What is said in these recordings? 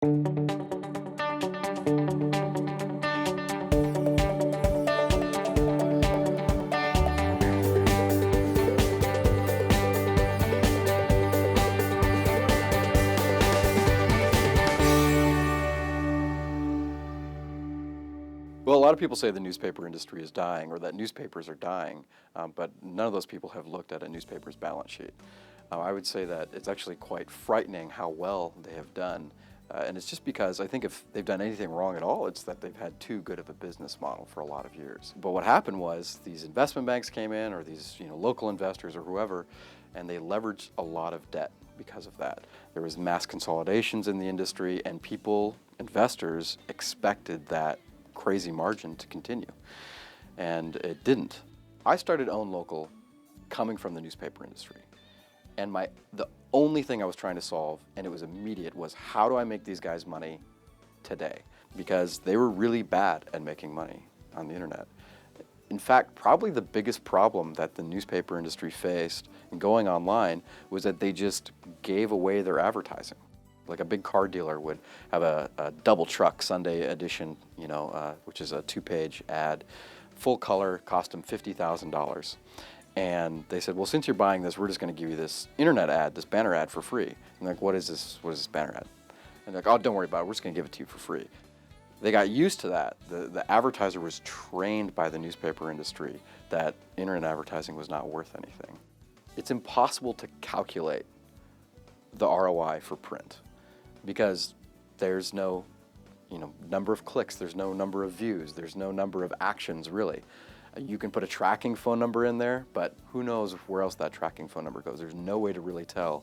Well, a lot of people say the newspaper industry is dying or that newspapers are dying, but none of those people have looked at a newspaper's balance sheet. I would say that it's actually quite frightening how well they have done, and it's just because I think if they've done anything wrong at all, it's that they've had too good of a business model for a lot of years. But what happened was these investment banks came in, or these local investors or whoever, and they leveraged a lot of debt because of that. There was mass consolidations in the industry, and people, investors, expected that crazy margin to continue, and it didn't. I started OwnLocal coming from the newspaper industry, and the only thing I was trying to solve, and it was immediate, was how do I make these guys money today? Because they were really bad at making money on the internet. In fact, probably the biggest problem that the newspaper industry faced in going online was that they just gave away their advertising. Like a big car dealer would have a double truck Sunday edition, which is a 2-page ad, full color, cost them $50,000. And they said, well, since you're buying this, we're just going to give you this internet ad, this banner ad for free. And they're like, what is this banner ad? And they're like, oh, don't worry about it, we're just going to give it to you for free. They got used to that. The advertiser was trained by the newspaper industry that internet advertising was not worth anything. It's impossible to calculate the ROI for print, because there's no number of clicks, there's no number of views, there's no number of actions really. You can put a tracking phone number in there, but who knows where else that tracking phone number goes. There's no way to really tell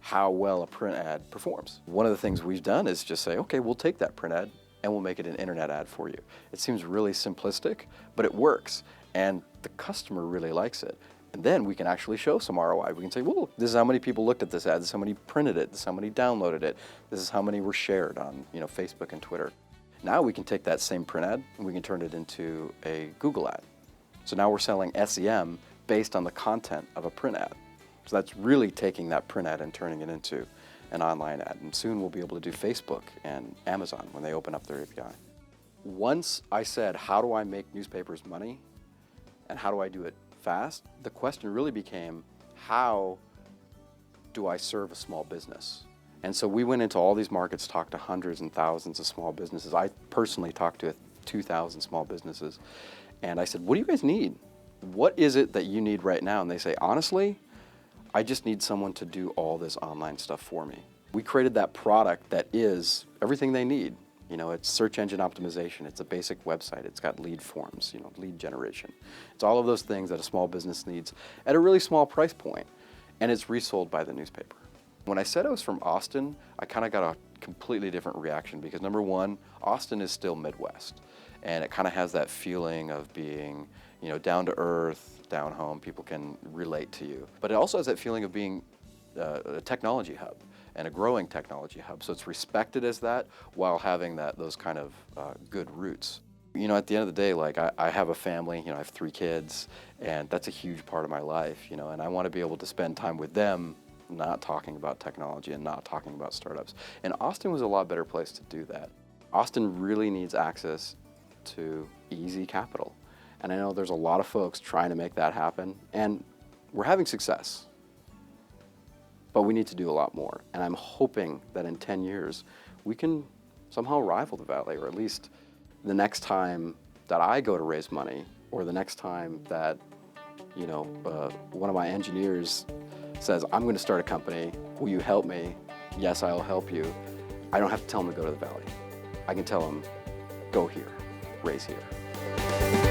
how well a print ad performs. One of the things we've done is just say, okay, we'll take that print ad and we'll make it an internet ad for you. It seems really simplistic, but it works, and the customer really likes it. And then we can actually show some ROI. We can say, well, this is how many people looked at this ad, this is how many printed it, this is how many downloaded it, this is how many were shared on Facebook and Twitter. Now we can take that same print ad and we can turn it into a Google ad. So now we're selling SEM based on the content of a print ad. So that's really taking that print ad and turning it into an online ad. And soon we'll be able to do Facebook and Amazon when they open up their API. Once I said, how do I make newspapers money and how do I do it fast, the question really became, how do I serve a small business? And so we went into all these markets, talked to hundreds and thousands of small businesses. I personally talked to 2,000 small businesses. And I said, what do you guys need? What is it that you need right now? And they say, honestly, I just need someone to do all this online stuff for me. We created that product that is everything they need. It's search engine optimization, it's a basic website, it's got lead forms, lead generation. It's all of those things that a small business needs at a really small price point, and it's resold by the newspaper. When I said I was from Austin, I kind of got a completely different reaction because number one, Austin is still Midwest, and it kind of has that feeling of being, down to earth, down home, people can relate to you. But it also has that feeling of being a technology hub, and a growing technology hub. So it's respected as that while having those kind of good roots. At the end of the day, like I have a family, I have 3 kids, and that's a huge part of my life, and I want to be able to spend time with them, not talking about technology and not talking about startups. And Austin was a lot better place to do that. Austin really needs access to easy capital. And I know there's a lot of folks trying to make that happen, and we're having success. But we need to do a lot more. And I'm hoping that in 10 years, we can somehow rival the Valley, or at least the next time that I go to raise money, or the next time that, one of my engineers says, I'm going to start a company, will you help me? Yes, I'll help you. I don't have to tell him to go to the Valley. I can tell him, go here, raise here.